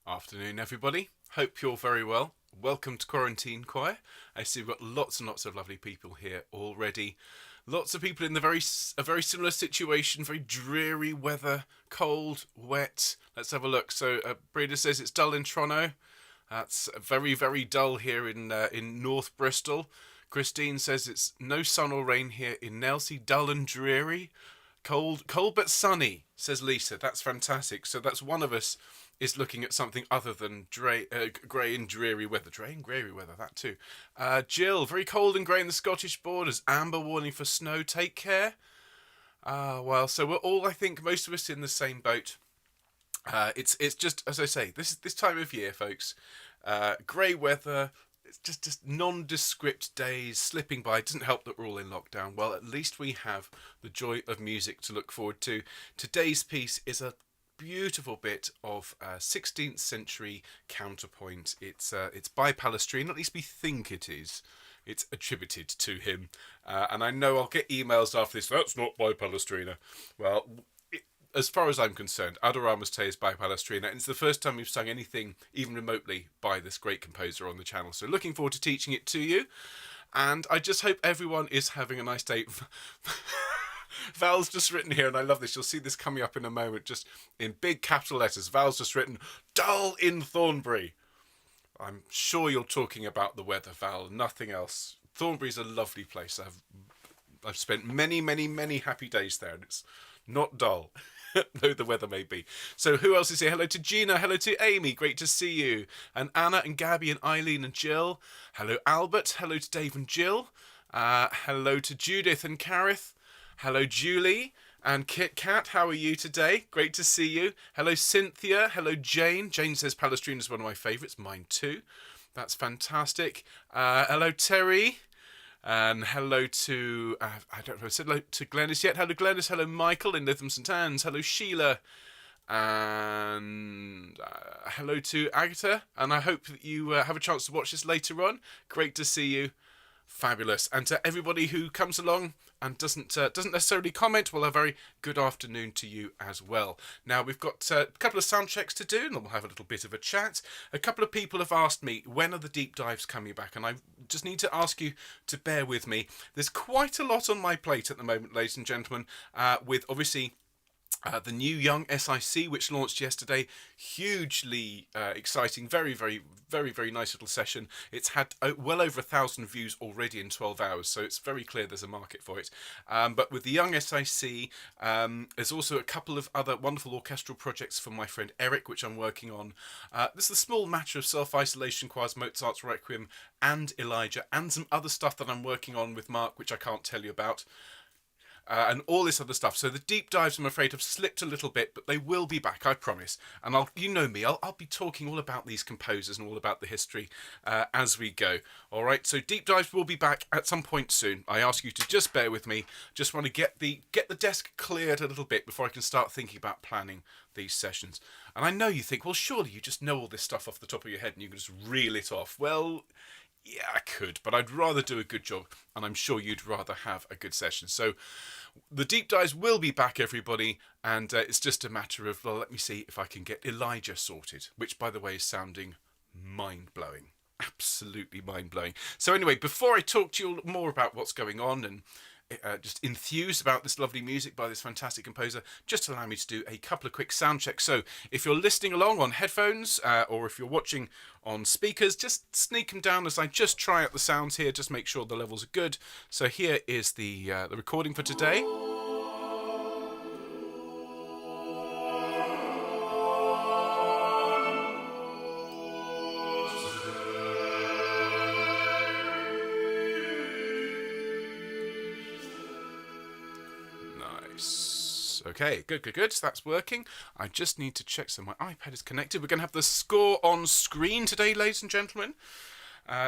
Afternoon, everybody. Hope you're very well. Welcome to Quarantine Choir. I see we've got lots and lots of lovely people here already. Lots of people in a very similar situation, very dreary weather, cold, wet. Let's have a look. So, Breda says it's dull in Toronto. That's very, very dull here in North Bristol. Christine says it's no sun or rain here in Nelsey, dull and dreary. Cold but sunny, says Lisa. That's fantastic. So that's one of us is looking at something other than grey and dreary weather. Grey and dreary weather, that too. Jill, very cold and grey in the Scottish borders. Amber warning for snow. Take care. Well, so we're all, I think, most of us in the same boat. It's just as I say, this time of year, folks. Grey weather. It's just nondescript days slipping by. It doesn't help that we're all in lockdown. Well, at least we have the joy of music to look forward to. Today's piece is a beautiful bit of 16th century counterpoint. It's by Palestrina, at least we think it is. It's attributed to him. And I know I'll get emails after this, that's not by Palestrina. Well, as far as I'm concerned, Adoramus is by Palestrina, and it's the first time we've sung anything even remotely by this great composer on the channel. So looking forward to teaching it to you, and I just hope everyone is having a nice day. Val's just written here, and I love this. You'll see this coming up in a moment, just in big capital letters. Val's just written, dull in Thornbury. I'm sure you're talking about the weather, Val, nothing else. Thornbury's a lovely place. I've spent many, many, many happy days there, and it's not dull. Though the weather may be. So who else is here? Hello to Gina. Hello to Amy. Great to see you. And Anna and Gabby and Eileen and Jill. Hello Albert. Hello to Dave and Jill. Hello to Judith and Kareth. Hello Julie and Kit Kat. How are you today? Great to see you. Hello Cynthia. Hello Jane. Jane says Palestrina is one of my favourites. Mine too. That's fantastic. Hello Terry. And hello to, I don't know, I said hello to Glenys yet. Hello Glenys, hello Michael in Lytham St Anne's, hello Sheila, and hello to Agatha. And I hope that you have a chance to watch this later on. Great to see you. Fabulous. And to everybody who comes along and doesn't necessarily comment, well, a very good afternoon to you as well. Now, we've got a couple of sound checks to do, and then we'll have a little bit of a chat. A couple of people have asked me, when are the deep dives coming back? And I just need to ask you to bear with me. There's quite a lot on my plate at the moment, ladies and gentlemen, with obviously the new Young SIC, which launched yesterday, hugely exciting, very, very, very, very nice little session. It's had well over 1,000 views already in 12 hours, so it's very clear there's a market for it. But with the Young SIC, there's also a couple of other wonderful orchestral projects from my friend Eric, which I'm working on. There's the small matter of self-isolation choirs, Mozart's Requiem, and Elijah, and some other stuff that I'm working on with Mark, which I can't tell you about. And all this other stuff. So the deep dives, I'm afraid, have slipped a little bit, but they will be back, I promise. And you know me, I'll be talking all about these composers and all about the history as we go. All right, so deep dives will be back at some point soon. I ask you to just bear with me. Just want to get the desk cleared a little bit before I can start thinking about planning these sessions. And I know you think, well, surely you just know all this stuff off the top of your head and you can just reel it off. Well, yeah, I could, but I'd rather do a good job, and I'm sure you'd rather have a good session. So the deep dives will be back, everybody, and it's just a matter of, well, let me see if I can get Elijah sorted, which, by the way, is sounding mind-blowing. Absolutely mind-blowing. So anyway, before I talk to you more about what's going on and just enthused about this lovely music by this fantastic composer, just allow me to do a couple of quick sound checks. So if you're listening along on headphones or if you're watching on speakers, just sneak them down as I just try out the sounds here, just make sure the levels are good. So here is the recording for today. Okay, good. So that's working. I just need to check so my iPad is connected. We're going to have the score on screen today, ladies and gentlemen.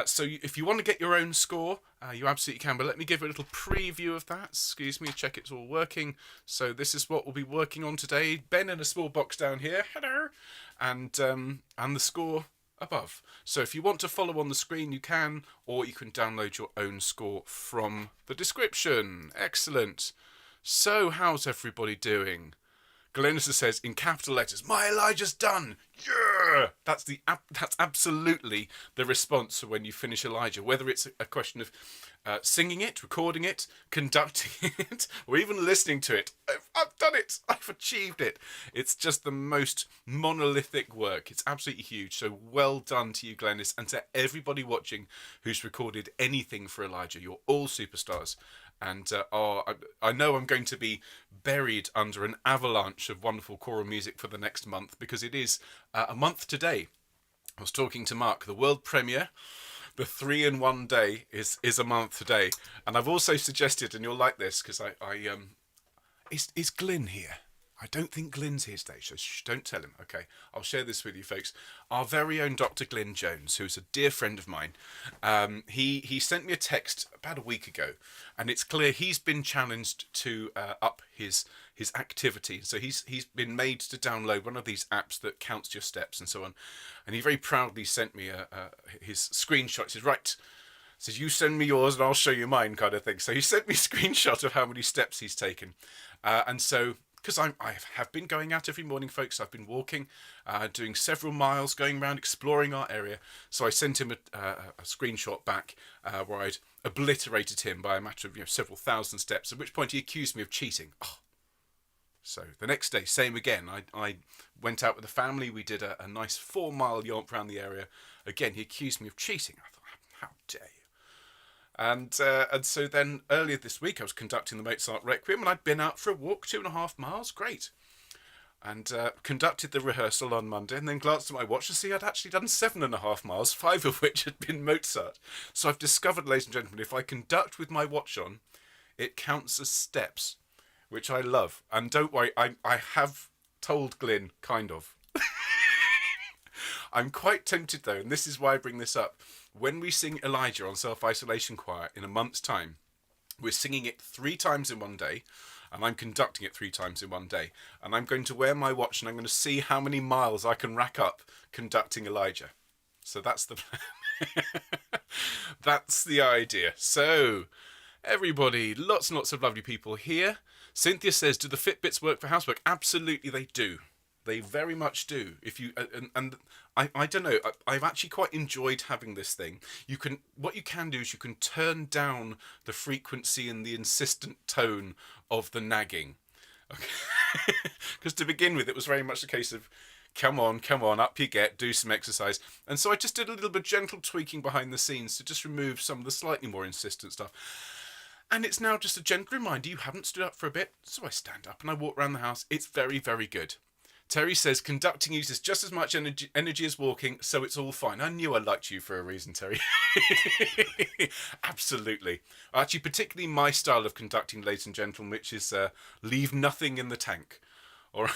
So if you want to get your own score, you absolutely can. But let me give a little preview of that. Excuse me, check it's all working. So this is what we'll be working on today. Ben in a small box down here. Hello. And the score above. So if you want to follow on the screen, you can, or you can download your own score from the description. Excellent. So how's everybody doing? Glennis says in capital letters, "My Elijah's done." Yeah, that's absolutely the response when you finish Elijah. Whether it's a question of singing it, recording it, conducting it, or even listening to it, I've done it. I've achieved it. It's just the most monolithic work. It's absolutely huge. So well done to you, Glennis, and to everybody watching who's recorded anything for Elijah. You're all superstars. And I know I'm going to be buried under an avalanche of wonderful choral music for the next month, because it is a month today. I was talking to Mark, the world premiere, the 3-in-1 day is a month today. And I've also suggested, and you'll like this, because is Glyn here? I don't think Glyn's here today, so don't tell him. Okay, I'll share this with you folks. Our very own Dr. Glyn Jones, who's a dear friend of mine, he sent me a text about a week ago, and it's clear he's been challenged to up his activity. So he's been made to download one of these apps that counts your steps and so on. And he very proudly sent me his screenshot. He says, right, says, you send me yours and I'll show you mine, kind of thing. So he sent me a screenshot of how many steps he's taken. And so, because I have been going out every morning, folks. I've been walking, doing several miles, going around, exploring our area. So I sent him a screenshot back where I'd obliterated him by a matter of several thousand steps, at which point he accused me of cheating. Oh. So the next day, same again. I went out with the family. We did a nice 4-mile yomp around the area. Again, he accused me of cheating. I thought, how dare you? And so then earlier this week I was conducting the Mozart Requiem, and I'd been out for a walk 2.5 miles, great. And conducted the rehearsal on Monday, and then glanced at my watch to see I'd actually done 7.5 miles, 5 of which had been Mozart. So I've discovered, ladies and gentlemen, if I conduct with my watch on, it counts as steps, which I love. And don't worry, I have told Glyn, kind of. I'm quite tempted though, and this is why I bring this up. When we sing Elijah on Self-Isolation Choir in a month's time, we're singing it 3 times in one day, and I'm conducting it 3 times in one day. And I'm going to wear my watch, and I'm going to see how many miles I can rack up conducting Elijah. So that's the that's the idea. So, everybody, lots and lots of lovely people here. Cynthia says, do the Fitbits work for housework? Absolutely they do. They very much do. If you and I don't know. I've actually quite enjoyed having this thing. What you can do is you can turn down the frequency and the insistent tone of the nagging. Okay. Because to begin with, it was very much a case of, come on, up you get, do some exercise. And so I just did a little bit of gentle tweaking behind the scenes to just remove some of the slightly more insistent stuff. And it's now just a gentle reminder, you haven't stood up for a bit. So I stand up and I walk around the house. It's very, very good. Terry says, conducting uses just as much energy as walking, so it's all fine. I knew I liked you for a reason, Terry. Absolutely. Actually, particularly my style of conducting, ladies and gentlemen, which is leave nothing in the tank. All right?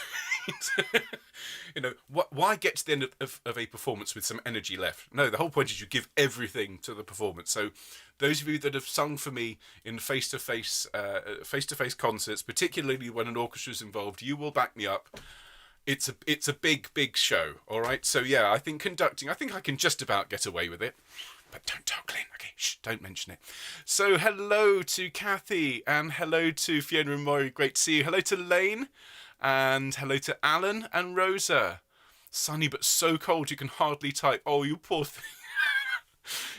Why get to the end of a performance with some energy left? No, the whole point is you give everything to the performance. So those of you that have sung for me in face-to-face concerts, particularly when an orchestra is involved, you will back me up. It's a big show, all right? So yeah, I think conducting, I think I can just about get away with it. But don't tell Glyn, okay? Shh, don't mention it. So hello to Kathy, and hello to Fiona and Maury, great to see you. Hello to Lane, and hello to Alan and Rosa. Sunny but so cold you can hardly type. Oh, you poor thing.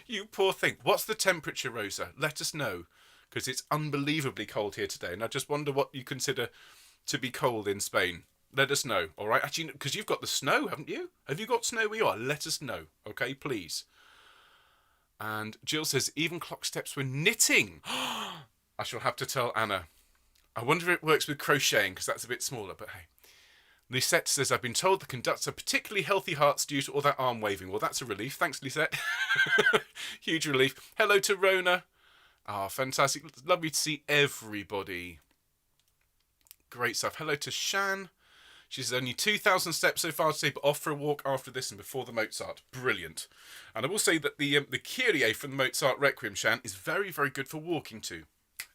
You poor thing. What's the temperature, Rosa? Let us know, because it's unbelievably cold here today, and I just wonder what you consider to be cold in Spain. Let us know, all right? Actually, because you've got the snow, haven't you? Have you got snow where you are? Let us know, okay, please. And Jill says, even clock steps when knitting. I shall have to tell Anna. I wonder if it works with crocheting, because that's a bit smaller, but hey. Lisette says, I've been told the conducts are particularly healthy hearts due to all that arm waving. Well, that's a relief. Thanks, Lisette. Huge relief. Hello to Rona. Ah, fantastic. Lovely to see everybody. Great stuff. Hello to Shan. She says, only 2,000 steps so far today, but off for a walk after this and before the Mozart. Brilliant. And I will say that the Kyrie from the Mozart Requiem, Shan, is very, very good for walking to.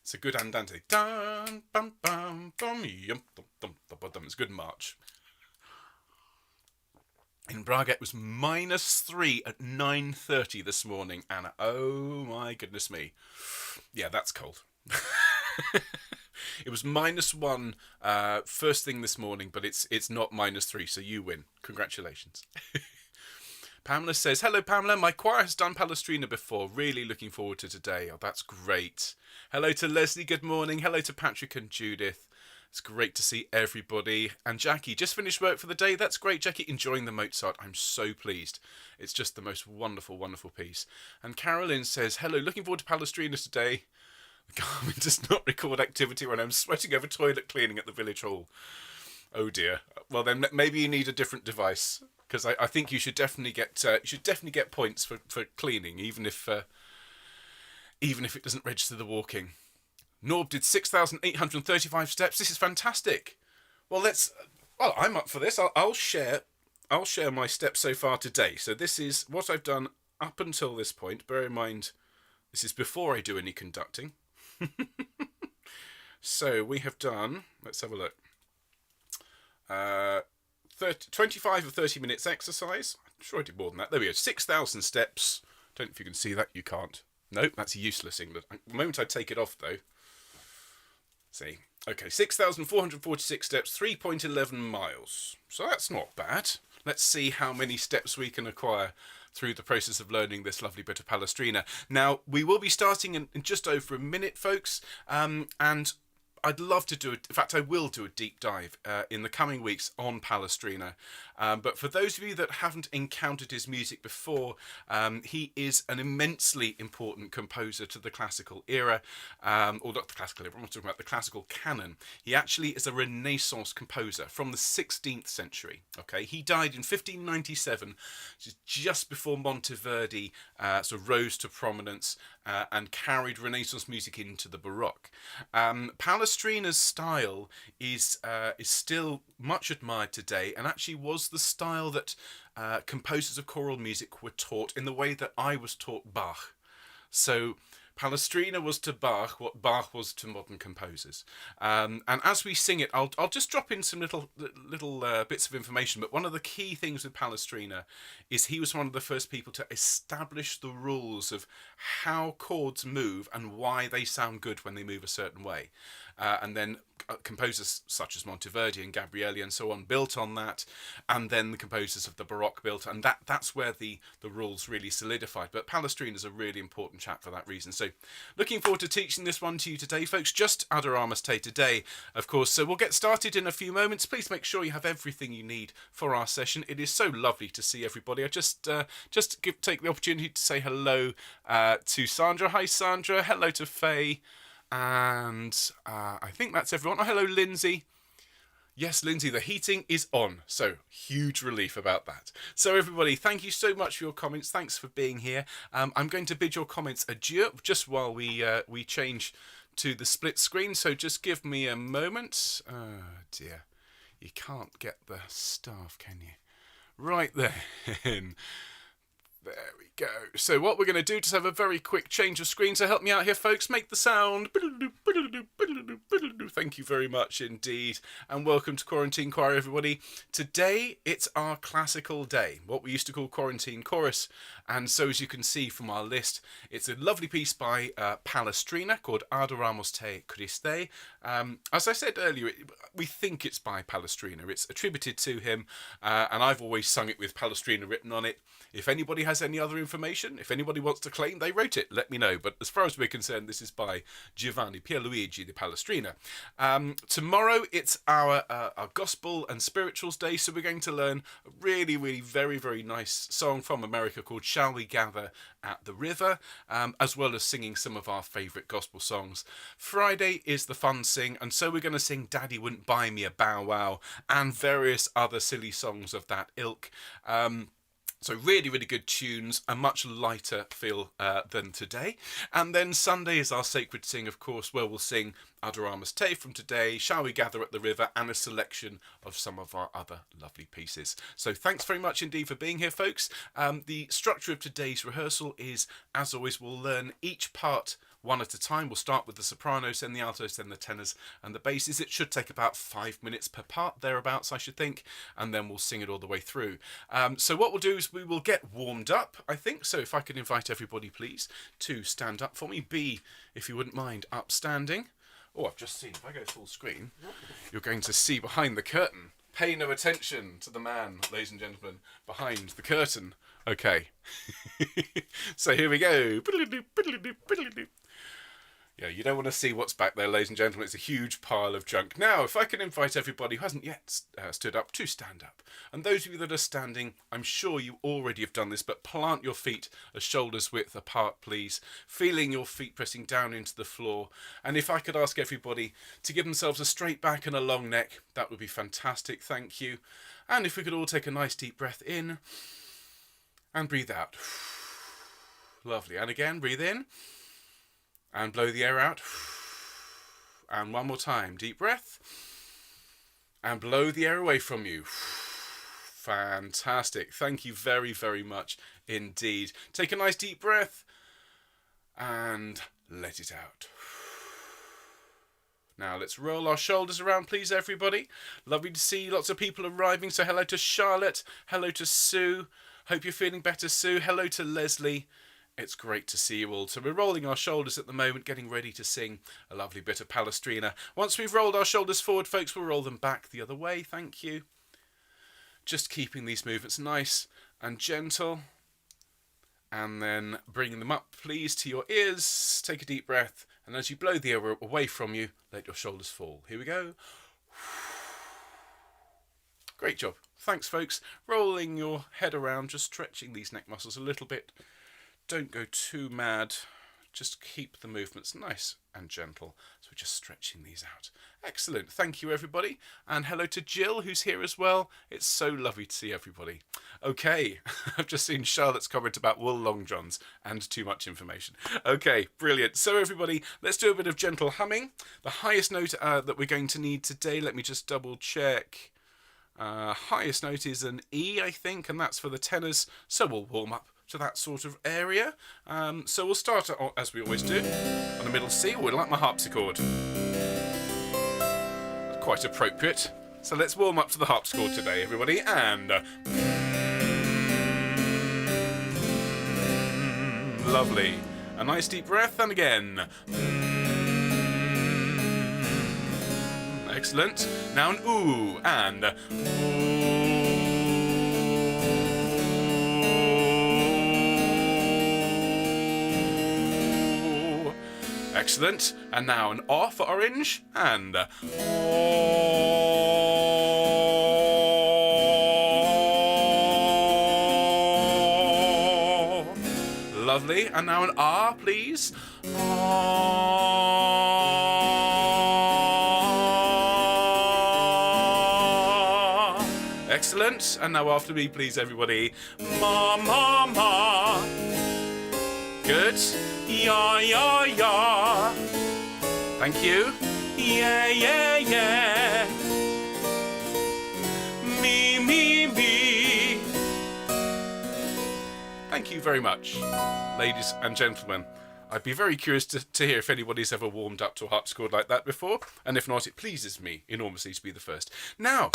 It's a good andante. Dun, bum, bum, bum, yum, dum, dum, dum, dum. It's a good march. In Braga, it was -3 at 9:30 this morning, Anna. Oh, my goodness me. Yeah, that's cold. It was -1 first thing this morning, but it's not -3, so you win. Congratulations. Pamela says, hello Pamela, my choir has done Palestrina before. Really looking forward to today. Oh, that's great. Hello to Leslie, good morning. Hello to Patrick and Judith. It's great to see everybody. And Jackie, just finished work for the day. That's great, Jackie. Enjoying the Mozart. I'm so pleased. It's just the most wonderful, wonderful piece. And Carolyn says, hello, looking forward to Palestrina today. The Garmin does not record activity when I'm sweating over toilet cleaning at the village hall. Oh dear. Well then, maybe you need a different device, because I think you should definitely get points for cleaning, even if it doesn't register the walking. Norb did 6,835 steps. This is fantastic. Well, I'm up for this. I'll share my steps so far today. So this is what I've done up until this point. Bear in mind, this is before I do any conducting. So we have done. Let's have a look. 25 or 30 minutes exercise. I'm sure I did more than that. There we go. 6,000 steps. Don't know if you can see that. You can't. Nope, that's useless, England. The moment I take it off, though. See. Okay, 6,446 steps, 3.11 miles. So that's not bad. Let's see how many steps we can acquire through the process of learning this lovely bit of Palestrina. Now, we will be starting in just over a minute, folks. And I'd love to do it. In fact, I will do a deep dive in the coming weeks on Palestrina. But for those of you that haven't encountered his music before, he is an immensely important composer to the classical era, or not the classical era, I'm talking about the classical canon. He actually is a Renaissance composer from the 16th century. Okay, he died in 1597, just before Monteverdi sort of rose to prominence and carried Renaissance music into the Baroque. Palestrina's style is still much admired today, and actually was the style that composers of choral music were taught in the way that I was taught Bach. So Palestrina was to Bach what Bach was to modern composers. And as we sing it, I'll just drop in some little bits of information. But one of the key things with Palestrina is he was one of the first people to establish the rules of how chords move and why they sound good when they move a certain way. And then composers such as Monteverdi and Gabrieli and so on built on that, and then the composers of the Baroque built, and that's where the rules really solidified. But Palestrina is a really important chap for that reason. So looking forward to teaching this one to you today, folks. Just Adoramus Te today, of course. So we'll get started in a few moments. Please make sure you have everything you need for our session. It is so lovely to see everybody. I just take the opportunity to say hello to Sandra. Hi Sandra. Hello to Faye. And I think that's everyone. Oh, hello, Lindsay. Yes, Lindsay, the heating is on. So, huge relief about that. So, everybody, thank you so much for your comments. Thanks for being here. I'm going to bid your comments adieu just while we change to the split screen. So, just give me a moment. Oh, dear. You can't get the staff, can you? Right then. There we go. So what we're going to do, just have a very quick change of screen. So help me out here, folks. Make the sound. Thank you very much indeed. And welcome to Quarantine Choir, everybody. Today, it's our classical day, what we used to call Quarantine Chorus. And so as you can see from our list, it's a lovely piece by Palestrina called Adoramus Te Christe. As I said earlier, we think it's by Palestrina. It's attributed to him, and I've always sung it with Palestrina written on it. If anybody has any other information, if anybody wants to claim they wrote it, let me know. But as far as we're concerned, this is by Giovanni Pierluigi di Palestrina. Tomorrow, it's our Gospel and Spirituals Day, so we're going to learn a really, really very, very nice song from America called Shall We Gather at the River, as well as singing some of our favourite gospel songs. Friday is the fun sing, and so we're going to sing Daddy Wouldn't Buy Me a Bow Wow and various other silly songs of that ilk. So really, really good tunes, a much lighter feel than today. And then Sunday is our sacred sing, of course, where we'll sing Adoramus Te from today, Shall We Gather at the River, and a selection of some of our other lovely pieces. So thanks very much indeed for being here, folks. The structure of today's rehearsal is, as always, we'll learn each part one at a time. We'll start with the sopranos, then the altos, then the tenors and the basses. It should take about 5 minutes per part, thereabouts, I should think, and then we'll sing it all the way through. So what we'll do is we will get warmed up, I think. So if I could invite everybody, please, to stand up for me. Be, if you wouldn't mind, upstanding. Oh, I've just seen, if I go full screen, you're going to see behind the curtain. Pay no attention to the man, ladies and gentlemen, behind the curtain. Okay. So here we go. Yeah, you don't want to see what's back there, ladies and gentlemen. It's a huge pile of junk. Now, if I can invite everybody who hasn't yet stood up to stand up. And those of you that are standing, I'm sure you already have done this, but plant your feet a shoulder's width apart, please. Feeling your feet pressing down into the floor. And if I could ask everybody to give themselves a straight back and a long neck, that would be fantastic. Thank you. And if we could all take a nice deep breath in and breathe out. Lovely. And again, breathe in. And blow the air out. And one more time. Deep breath. And blow the air away from you. Fantastic. Thank you very, very much indeed. Take a nice deep breath. And let it out. Now let's roll our shoulders around, please, everybody. Lovely to see lots of people arriving. So hello to Charlotte. Hello to Sue. Hope you're feeling better, Sue. Hello to Leslie. It's great to see you all. So we're rolling our shoulders at the moment, getting ready to sing a lovely bit of Palestrina. Once we've rolled our shoulders forward, folks, we'll roll them back the other way. Thank you. Just keeping these movements nice and gentle. And then bringing them up, please, to your ears. Take a deep breath. And as you blow the air away from you, let your shoulders fall. Here we go. Great job. Thanks, folks. Rolling your head around, just stretching these neck muscles a little bit. Don't go too mad. Just keep the movements nice and gentle. So we're just stretching these out. Excellent. Thank you, everybody. And hello to Jill, who's here as well. It's so lovely to see everybody. Okay, I've just seen Charlotte's comment about wool long johns and too much information. Okay, brilliant. So everybody, let's do a bit of gentle humming. The highest note that we're going to need today, let me just double check. Highest note is an E, I think, and that's for the tenors. So we'll warm up to that sort of area. So we'll start, as we always do, on the middle C. We'll like my harpsichord. That's quite appropriate. So let's warm up to the harpsichord today, everybody. And lovely. A nice deep breath, and again. Excellent. Now an ooh, and ooh. Excellent. And now an ah for orange, and oh. Lovely. And now an ah, please. Excellent. And now after me, please, everybody. Ma, ma, ma. Good. Ya, ya, ya. Thank you. Yeah, yeah, yeah. Me, me, me. Thank you very much, ladies and gentlemen. I'd be very curious to hear if anybody's ever warmed up to a harpsichord like that before. And if not, it pleases me enormously to be the first. Now,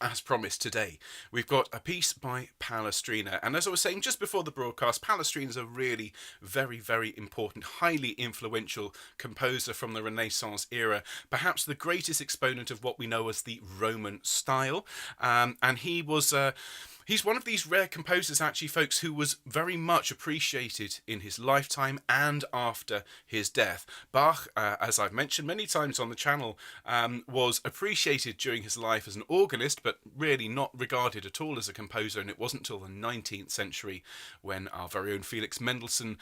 as promised today, we've got a piece by Palestrina. And as I was saying just before the broadcast, Palestrina is a really very, very important, highly influential composer from the Renaissance era, perhaps the greatest exponent of what we know as the Roman style. And he was... He's one of these rare composers, actually, folks, who was very much appreciated in his lifetime and after his death. Bach, as I've mentioned many times on the channel, was appreciated during his life as an organist, but really not regarded at all as a composer. And it wasn't until the 19th century when our very own Felix Mendelssohn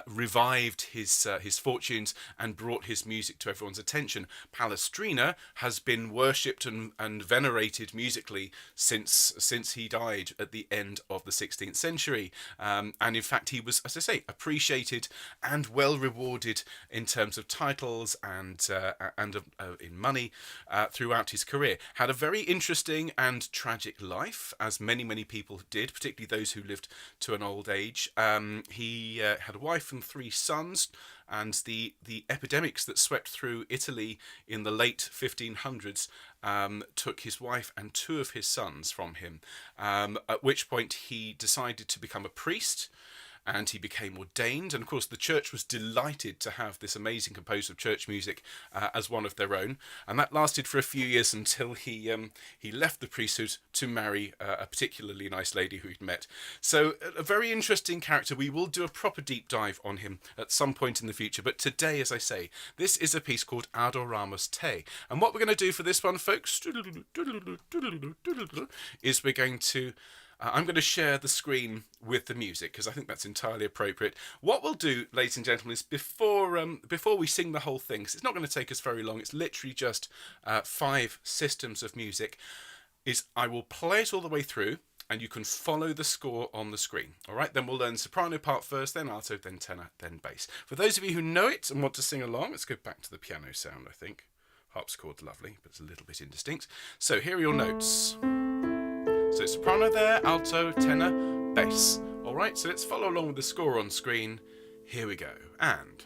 revived his fortunes and brought his music to everyone's attention. Palestrina has been worshipped and venerated musically since he died at the end of the 16th century. And in fact, he was, as I say, appreciated and well rewarded in terms of titles and in money throughout his career. Had a very interesting and tragic life, as many, many people did, particularly those who lived to an old age. He had a wife and 3 sons, and the epidemics that swept through Italy in the late 1500s took his wife and 2 of his sons from him, at which point he decided to become a priest. and he became ordained. And of course, the church was delighted to have this amazing composer of church music as one of their own. And that lasted for a few years until he left the priesthood to marry a particularly nice lady who he'd met. So a very interesting character. We will do a proper deep dive on him at some point in the future. But today, as I say, this is a piece called Adoramus Te. And what we're going to do for this one, folks, is we're going to I'm going to share the screen with the music because I think that's entirely appropriate. What we'll do, ladies and gentlemen, is before we sing the whole thing, 'cause it's not going to take us very long, it's literally just 5 systems of music, is I will play it all the way through and you can follow the score on the screen. All right, then we'll learn soprano part first, then alto, then tenor, then bass. For those of you who know it and want to sing along, let's go back to the piano sound, I think. Harpsichord's lovely, but it's a little bit indistinct. So here are your notes. So soprano there, alto, tenor, bass. All right, so let's follow along with the score on screen. Here we go. And...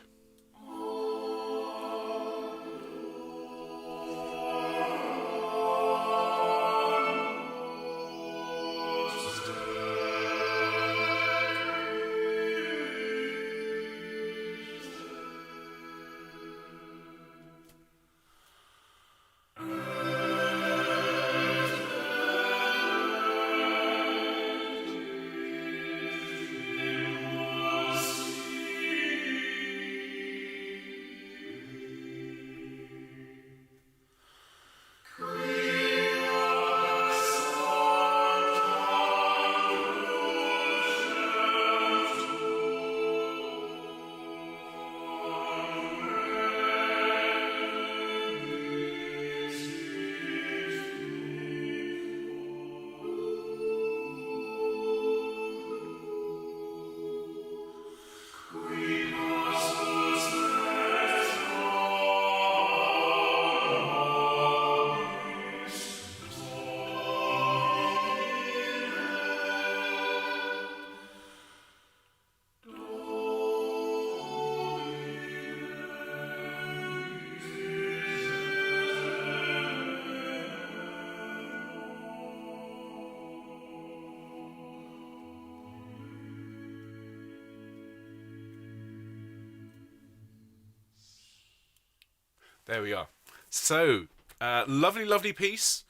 there we are. So, lovely, lovely piece.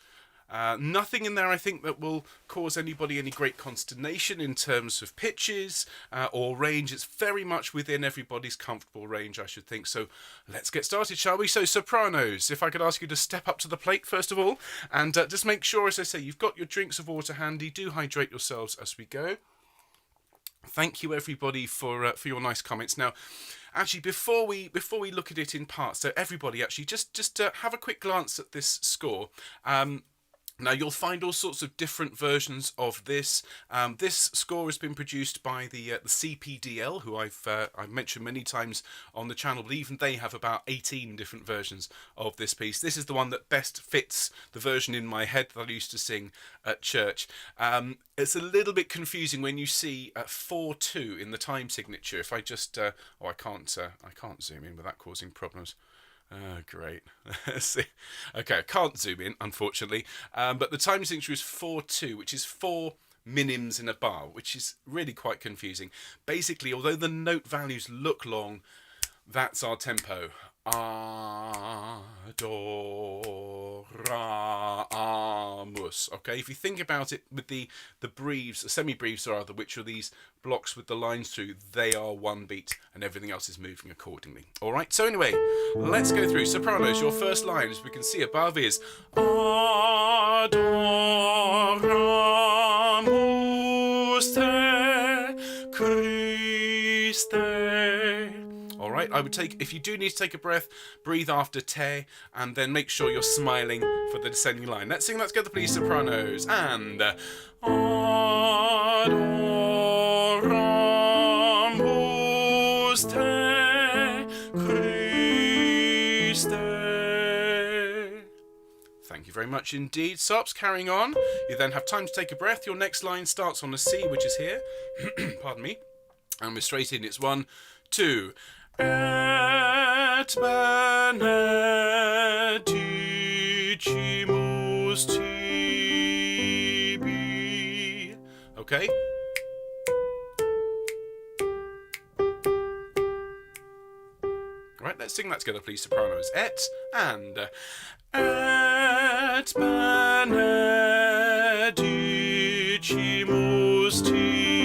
Nothing in there, I think, that will cause anybody any great consternation in terms of pitches or range. It's very much within everybody's comfortable range, I should think. So let's get started, shall we? So sopranos, if I could ask you to step up to the plate, first of all, and just make sure, as I say, you've got your drinks of water handy. Do hydrate yourselves as we go. Thank you, everybody, for your nice comments. Now, actually, before we look at it in parts, so everybody, actually, just have a quick glance at this score. Now, you'll find all sorts of different versions of this. This score has been produced by the CPDL, who I've mentioned many times on the channel, but even they have about 18 different versions of this piece. This is the one that best fits the version in my head that I used to sing at church. It's a little bit confusing when you see 4/2 in the time signature. If I just I can't zoom in without causing problems. Oh, great. See. Okay, I can't zoom in, unfortunately. But the time signature is 4/2, which is 4 minims in a bar, which is really quite confusing. Basically, although the note values look long, that's our tempo. Adoramus. Okay, if you think about it with the breves, semi-breves rather, which are these blocks with the lines through, they are one beat and everything else is moving accordingly. All right, so anyway, let's go through. Sopranos, your first line, as we can see above, is Adoramus te, Christe. All right, I would take, if you do need to take a breath, breathe after te, and then make sure you're smiling for the descending line. Let's sing that together, please, sopranos. And Adoramus te, Christe. Thank you very much indeed. Sops, carrying on. You then have time to take a breath. Your next line starts on a C, which is here. Pardon me. And we're straight in. It's 1, 2. Et benedicimus tibi. Okay? let's sing that together, please, sopranos. Et and et benedicimus tibi.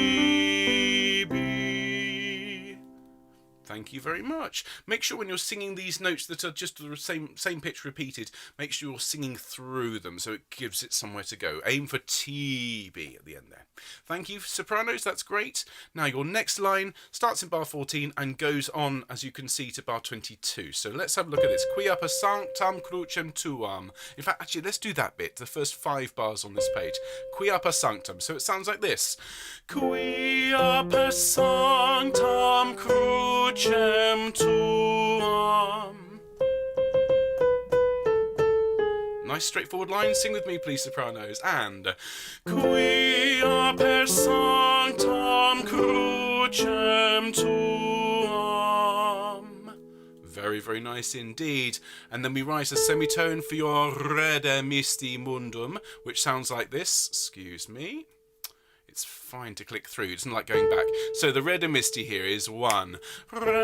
Thank you very much. Make sure when you're singing these notes that are just the same pitch repeated, make sure you're singing through them so it gives it somewhere to go. Aim for TB at the end there. Thank you, sopranos, that's great. Now your next line starts in bar 14 and goes on, as you can see, to bar 22. So let's have a look at this. Qui per sanctam crucem tuam. In fact, actually, let's do that bit, the first 5 bars on this page. Qui per sanctam. So it sounds like this. Qui per sanctam crucem tuam. Nice straightforward line. Sing with me, please, sopranos. And qui per sanctam crucem tuam. Very, very nice indeed. And then we rise a semitone for your redemisti mundum, which sounds like this. Excuse me. It's fine to click through. It's not like going back. So the redemisti here is 1. Redemisti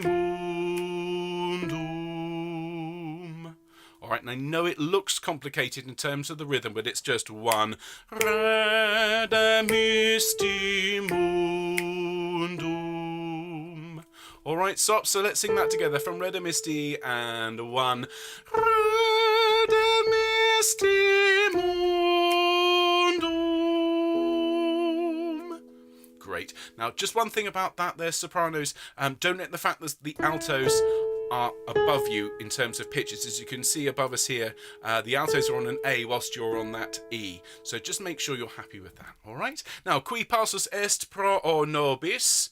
mundum. Alright, and I know it looks complicated in terms of the rhythm, but it's just 1. Redemisti mundum. Alright, stop. So let's sing that together from Redemisti and 1. Redemisti mundum. Great. Now, just one thing about that there, sopranos. Don't let the fact that the altos are above you in terms of pitches. As you can see above us here, the altos are on an A whilst you're on that E. So just make sure you're happy with that. All right. Now, qui passus est pro nobis.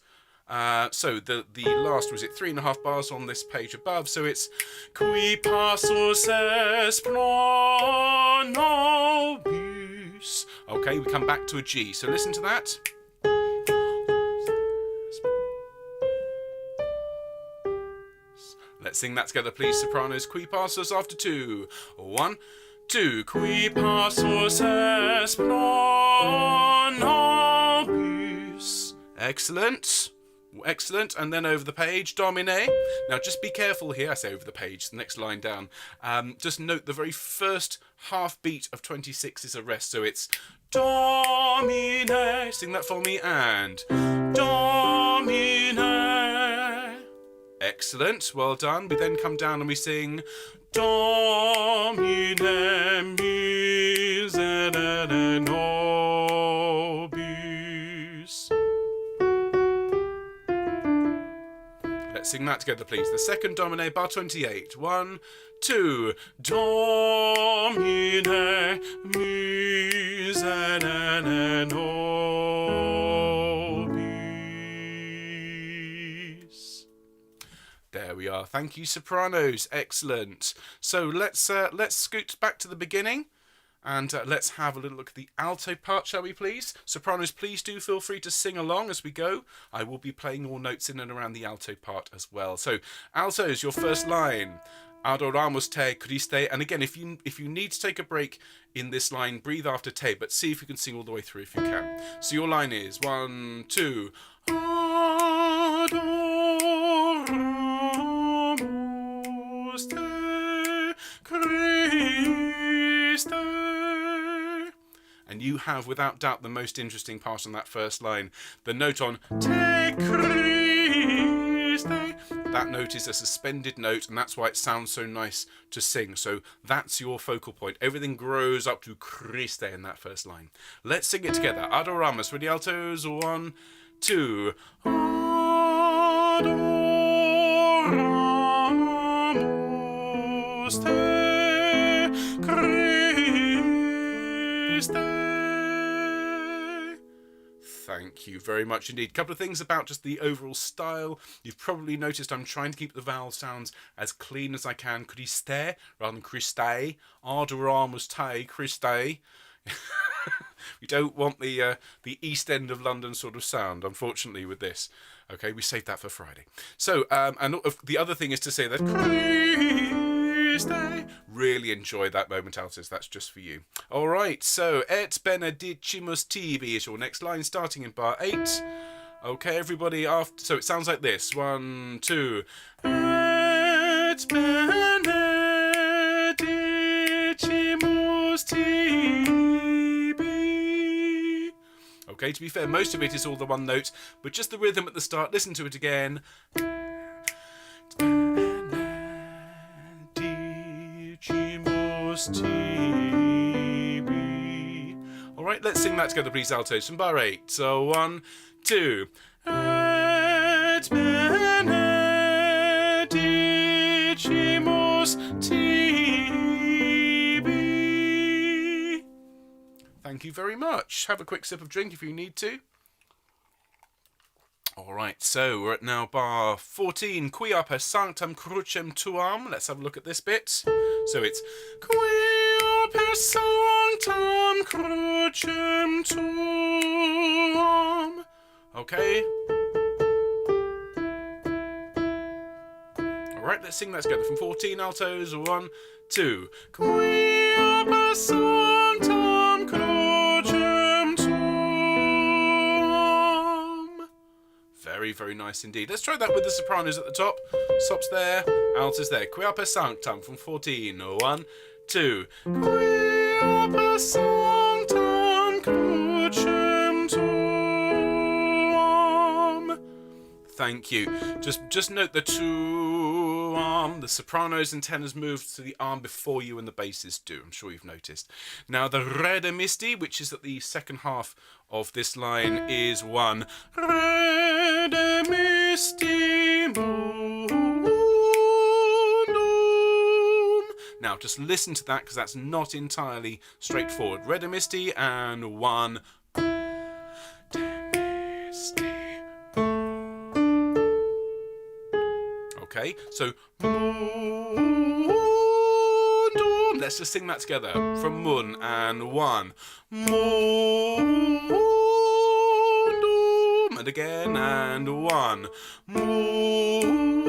So the last, was it 3.5 bars on this page above? So it's qui passus est pro nobis. Okay, we come back to a G. So listen to that. Let's sing that together, please, sopranos. Qui passus after 2. 1, 2. Qui passus est pro nobis. Excellent. Excellent. And then over the page, Domine. Now, just be careful here. I say over the page, the next line down. Just note the very first half beat of 26 is a rest. So it's Domine. Sing that for me. And Domine. Excellent, well done. We then come down and we sing Domine miserere nobis. Let's sing that together, please. The second Domine, bar 28. 1, 2. Domine miserere nobis. There we are. Thank you, sopranos. Excellent. So let's scoot back to the beginning and let's have a little look at the alto part, shall we, please? Sopranos, please do feel free to sing along as we go. I will be playing all notes in and around the alto part as well. So, altos, your first line. Adoramus te, Christe. And again, if you need to take a break in this line, breathe after te, but see if you can sing all the way through if you can. So your line is 1, 2. Adoramus te, Christe. And you have, without doubt, the most interesting part on that first line. The note on te Christe. That note is a suspended note, and that's why it sounds so nice to sing. So that's your focal point. Everything grows up to Christe in that first line. Let's sing it together. Adoramus. Ready, altos? 1, 2. Adoramus te, Christe. Thank you very much indeed. A couple of things about just the overall style. You've probably noticed I'm trying to keep the vowel sounds as clean as I can. Christe rather than Christe. Adoramus te, Christe. We don't want the East End of London sort of sound, unfortunately, with this. Okay, we saved that for Friday. So, and the other thing is to say that Christe. Really enjoy that moment, altos. That's just for you. All right, so et benedicimus tibi is your next line, starting in bar 8. Okay, everybody, after, so it sounds like this. 1, 2. Et benedicimus tibi. Okay, to be fair, most of it is all the one note, but just the rhythm at the start. Listen to it again. Benedicimus tibi. All right, let's sing that together, please, altos, from bar 8. So 1, 2. Et benedicimus tibi. Thank you very much. Have a quick sip of drink if you need to. All right, so we're at now bar 14. Quia per sanctam crucem tuam. Let's have a look at this bit. So it's quia per sanctam crucem tuam. Okay. All right, let's sing that together from 14 altos. 1, 2. Quia per sanctam crucem tuam. Very, very nice indeed. Let's try that with the sopranos at the top. Sops there, altos there. Quia per sanctam from 14. 1, 2. Quia per sanctam crucem tuam. Thank you. Just note the tuam. The sopranos and tenors move to the arm before you and the basses do. I'm sure you've noticed. Now the redemisti, which is at the second half of this line, is 1. Redemisti mundum. Now just listen to that because that's not entirely straightforward. Redemisti and 1. Redemisti. Okay, so mundum. Let's just sing that together from mun and 1. Mundum. And again and 1. Mundum.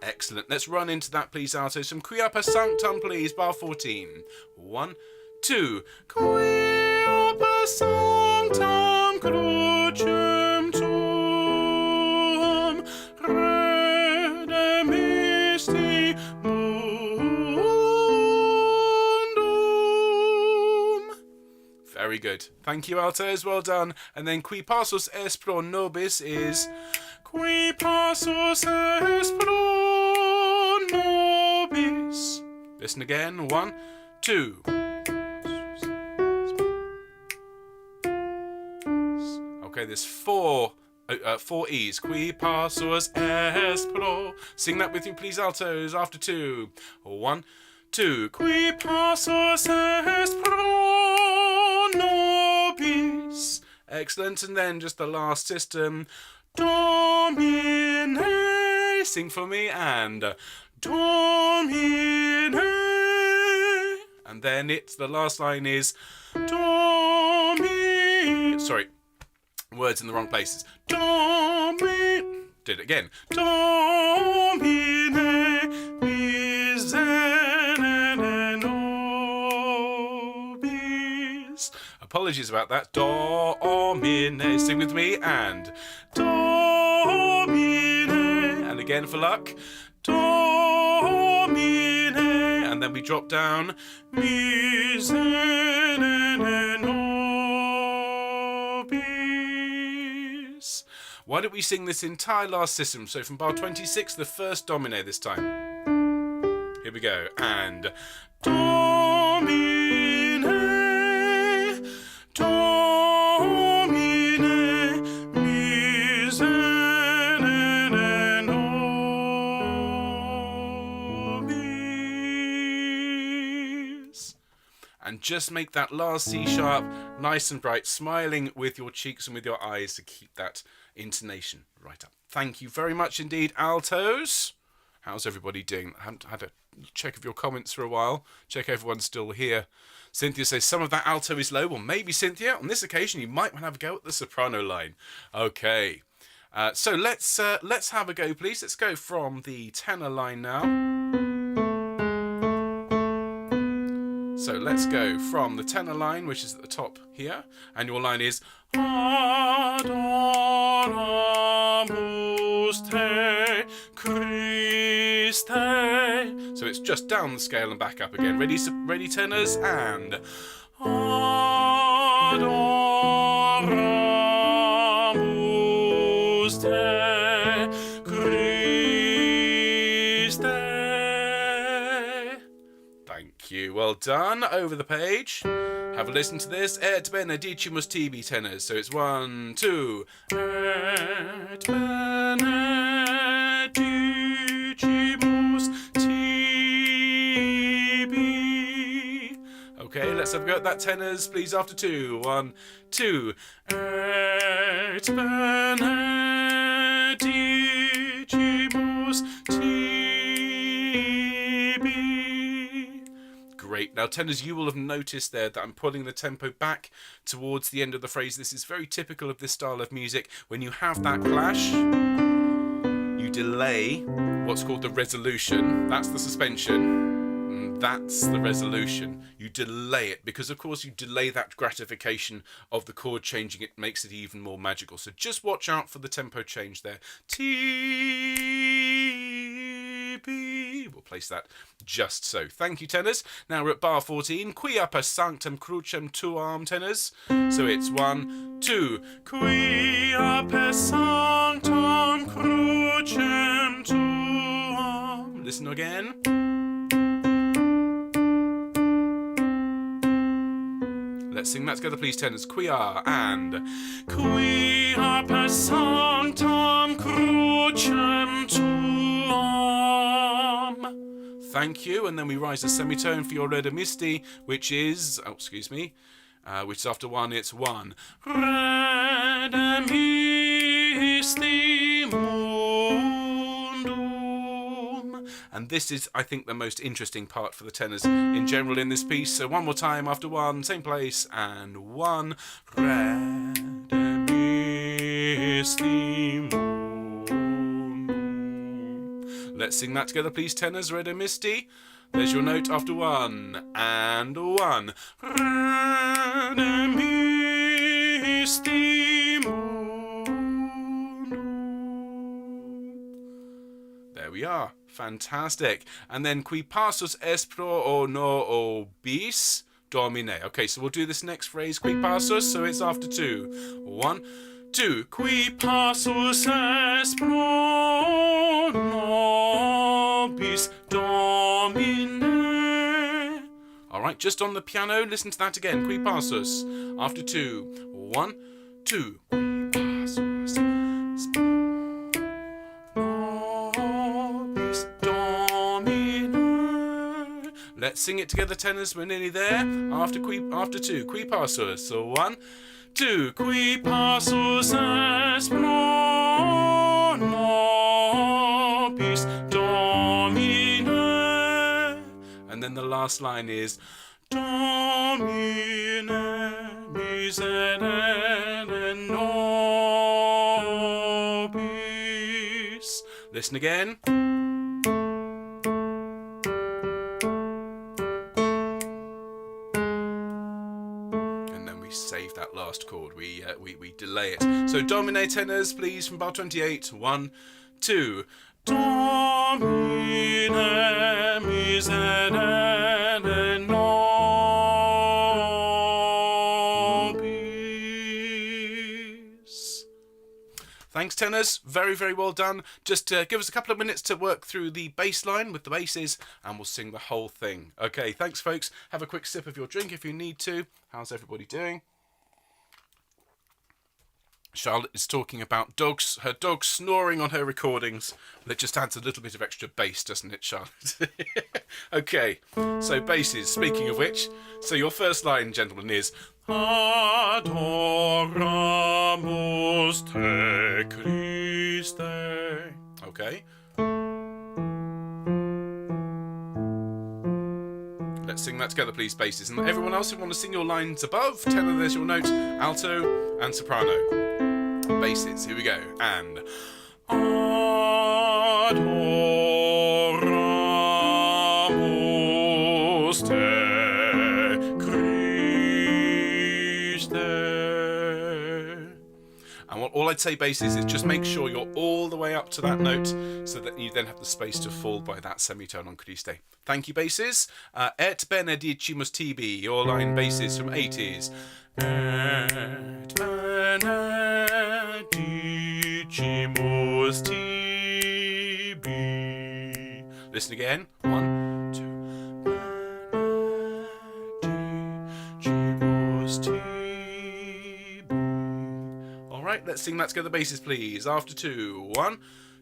Excellent. Let's run into that, please, alto. Some quia per sanctam, please, bar 14. 1, 2. Quia per sanctam crucem tuam, redemisti mundum. Very good. Thank you, altos. Well done. And then qui passus est pro nobis is qui passus est pro nobis. Listen again. 1, 2. Okay, there's 4 E's. Qui passus est pro. Sing that with me, please, altos, after 2. 1, 2. Qui passus est pro nobis. Excellent. And then just the last system. Domine. Sing for me. And Domine. And then the last line is Domine. Sorry. Words in the wrong places. Domine. Did it again. Domine miserere nobis. Apologies about that. Domine. Sing with me. And Domine. And again for luck. Domine. And then we drop down. Miserere nobis. Why don't we sing this entire last system? So from bar 26, the first Domine this time. Here we go. And Domine, Domine, miserere nobis. And just make that last C sharp nice and bright, smiling with your cheeks and with your eyes to keep that intonation right up. Thank you very much indeed, altos. How's everybody doing? I haven't had a check of your comments for a while. Check everyone's still here. Cynthia says some of that alto is low. Well, maybe, Cynthia, on this occasion you might want to have a go at the soprano line. Okay. So let's have a go, please. Let's go from the tenor line now. So let's go from the tenor line, which is at the top here, and your line is Adoramus te Christe. So it's just down the scale and back up again. Ready tenors, and Adoramus te Christe. Thank you, well done. Over the page. Have a listen to this. Et benedicimus tibi tenors. So it's 1, 2. Et benedicimus tibi. Okay, let's have a go at that tenors, please, after 2. 1, 2. Et benedicimus tibi. Great. Now, tenors, you will have noticed there that I'm pulling the tempo back towards the end of the phrase. This is very typical of this style of music. When you have that clash, you delay what's called the resolution. That's the suspension. That's the resolution. You delay it because, of course, you delay that gratification of the chord changing. It makes it even more magical. So just watch out for the tempo change there. We'll place that just so. Thank you, tenors. Now we're at bar 14. Quia per sanctum crucem tuam, tenors. So it's 1, 2. Quia per sanctum crucem tuam. Listen again. Let's sing that together, please, tenors. Quia and Quia per sanctam crucem tuam. Thank you, and then we rise a semitone for your Redemisti, which is, which is after 1, it's 1. Redemisti mundum. And this is, I think, the most interesting part for the tenors in general in this piece. So one more time after 1, same place, and 1. Redemisti mundum. Let's sing that together, please, tenors. Redemisti. There's your note after 1, and 1. Redemisti mundum. There we are. Fantastic. And then qui passus est pro o no bis domine. Okay, so we'll do this next phrase, qui passus, so it's after 2. 1, 2. Qui passus est pro nobis domine. Alright, just on the piano, listen to that again. Qui passus. After 2. 1, 2. Qui passus est pro nobis domine. Let's sing it together, tenors. We're nearly there. After 2. Qui passus. So 1, 2. Qui passus est pro nobis domine. And then the last line is Domine miserere nobis. Listen again. Save that last chord. We delay it. So Domine, tenors, please, from bar 28. 1, 2. Domine miserere nobis. Thanks, tenors. Very, very well done. Just give us a couple of minutes to work through the bass line with the basses, and we'll sing the whole thing. Okay, thanks, folks. Have a quick sip of your drink if you need to. How's everybody doing? Charlotte is talking about her dog snoring on her recordings. That just adds a little bit of extra bass, doesn't it, Charlotte? Okay, so basses, speaking of which, so your first line, gentlemen, is Adoramus te Christe. Okay. Let's sing that together, please, basses. And everyone else who want to sing your lines above, tenor, there's your note, alto and soprano. Basses, here we go. And Adoramus te all I'd say, basses, is just make sure you're all the way up to that note so that you then have the space to fall by that semitone on Christe. Thank you, basses. Et benedicimus tibi, your line basses from 80s. Et benedicimus tibi. Listen again. 1, 2. Benedicimus tibi. Alright, let's sing that together, basses, please. After 2. 1,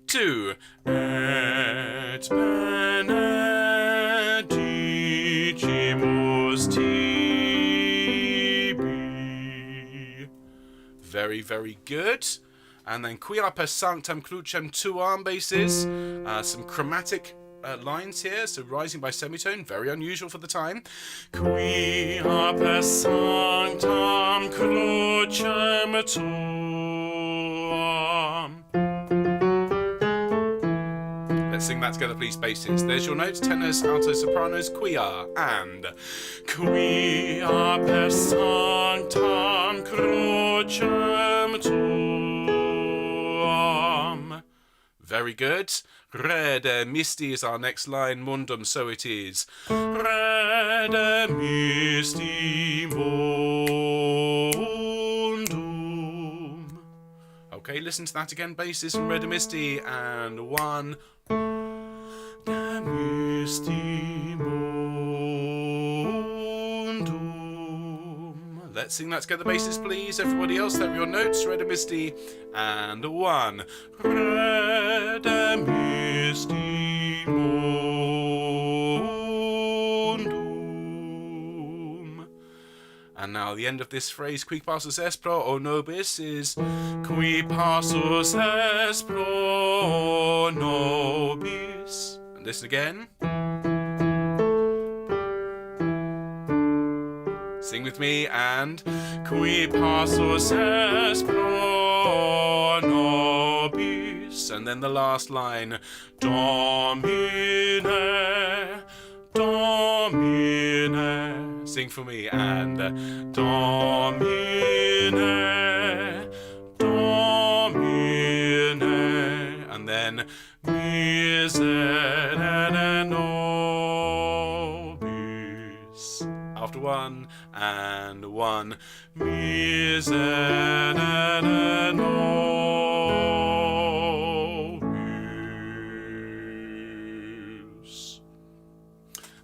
2. Et benedicimus tibi. Very, very good. And then quia per sanctam crucem tuam, basses. Some chromatic lines here, so rising by semitone, very unusual for the time. Quia per sanctam crucem tuam. Let's sing that together, please, basses. There's your notes, tenors, altos, sopranos, quia, and quia per sanctam crucem tuam. Very good. Rede misti is our next line. Mundum, so it is. Rede misti mundum. Okay, listen to that again, basses from Rede misti, and 1. Rede misti mundum. Let's sing that together, basses, please. Everybody else, there are your notes. Rede misti, and 1. Rede misti mundum. And now the end of this phrase, qui passus est pro nobis, is qui passus est pro nobis. And listen again. Sing with me, and qui passus est pro nobis. And then the last line, Domine, Domine. Sing for me, and Domine, Domine. And then miserere nobis. After 1 and 1, miserere nobis.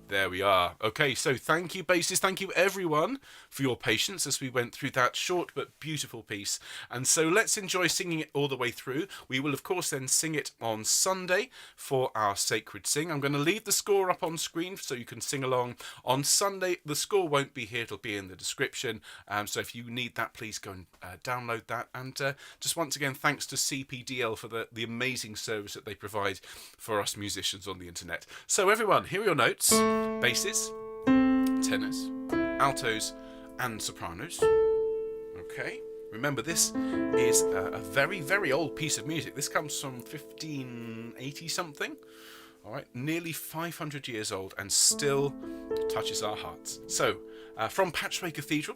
There we are. Okay, so thank you, basses. Thank you, everyone, for your patience as we went through that short but beautiful piece. And so let's enjoy singing it all the way through. We will, of course, then sing it on Sunday for our Sacred Sing. I'm going to leave the score up on screen so you can sing along. On Sunday, the score won't be here. It'll be in the description. So if you need that, please go and download that. And just once again, thanks to CPDL for the amazing service that they provide for us musicians on the internet. So everyone, here are your notes. Basses, tenors, altos, and sopranos. Okay, remember this is a very, very old piece of music. This comes from 1580 something. All right, nearly 500 years old and still touches our hearts. So, from Patchway Cathedral,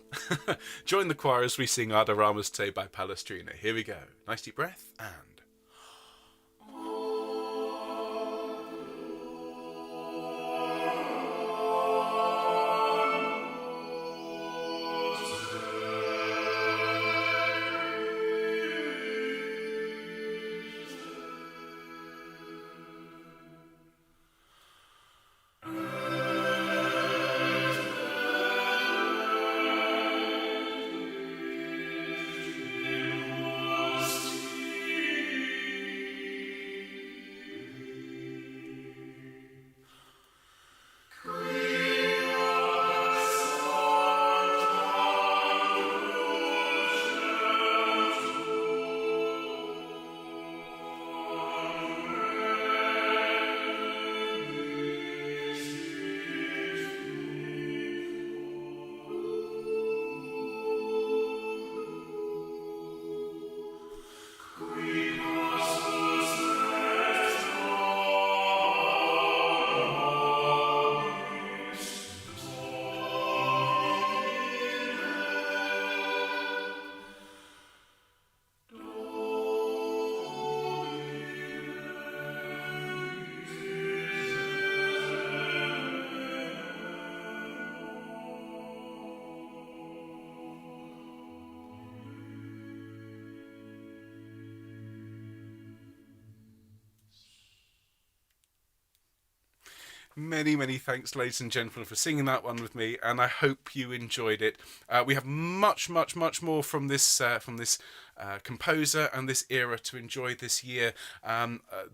join the choir as we sing Adoramus Te by Palestrina. Here we go. Nice deep breath and... Many thanks, ladies and gentlemen, for singing that one with me, and I hope you enjoyed it. We have much more from this composer and this era to enjoy this year.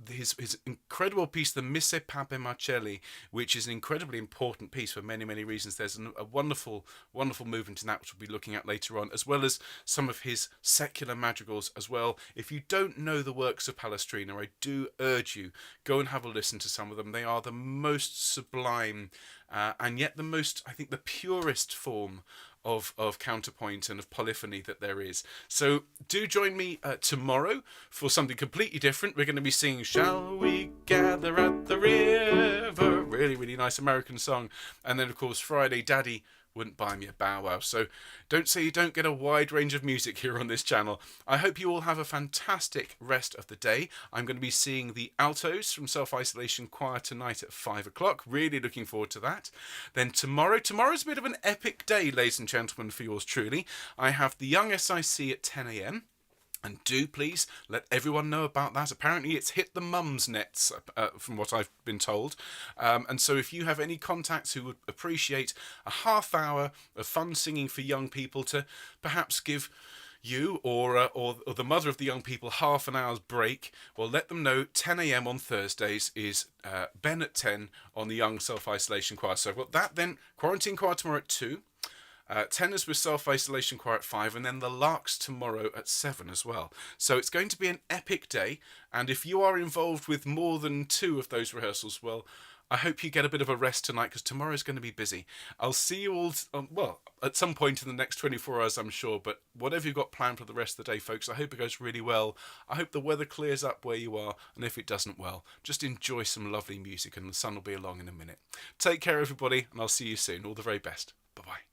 His incredible piece, the Misse Pape Marcelli, which is an incredibly important piece for many reasons. There's a wonderful movement in that which we'll be looking at later on, as well as some of his secular madrigals as well. If you don't know the works of Palestrina, I do urge you, go and have a listen to some of them. They are the most sublime and yet the most, I think, the purest form of counterpoint and of polyphony that there is. So do join me tomorrow for something completely different. We're going to be singing Shall We Gather at the River? Really nice American song. And then, of course, Friday, Daddy wouldn't buy me a Bow Wow. So don't say you don't get a wide range of music here on this channel. I hope you all have a fantastic rest of the day. I'm going to be seeing the Altos from Self-Isolation Choir tonight at 5 o'clock. Really looking forward to that. Then tomorrow's a bit of an epic day, ladies and gentlemen, for yours truly. I have the Young SIC at 10 a.m. And do please let everyone know about that. Apparently it's hit the mums nets, from what I've been told. And so if you have any contacts who would appreciate a half hour of fun singing for young people to perhaps give you or the mother of the young people half an hour's break, well, let them know 10 a.m. on Thursdays is Ben at 10 on the Young Self-Isolation Choir. So I've got that then. Quarantine Choir tomorrow at 2. Tenors with Self-Isolation Choir at 5, and then the Larks tomorrow at 7 as well. So it's going to be an epic day, and if you are involved with more than 2 of those rehearsals, well, I hope you get a bit of a rest tonight, because tomorrow's going to be busy. I'll see you all, well, at some point in the next 24 hours, I'm sure, but whatever you've got planned for the rest of the day, folks, I hope it goes really well. I hope the weather clears up where you are, and if it doesn't, well, just enjoy some lovely music, and the sun will be along in a minute. Take care, everybody, and I'll see you soon. All the very best. Bye-bye.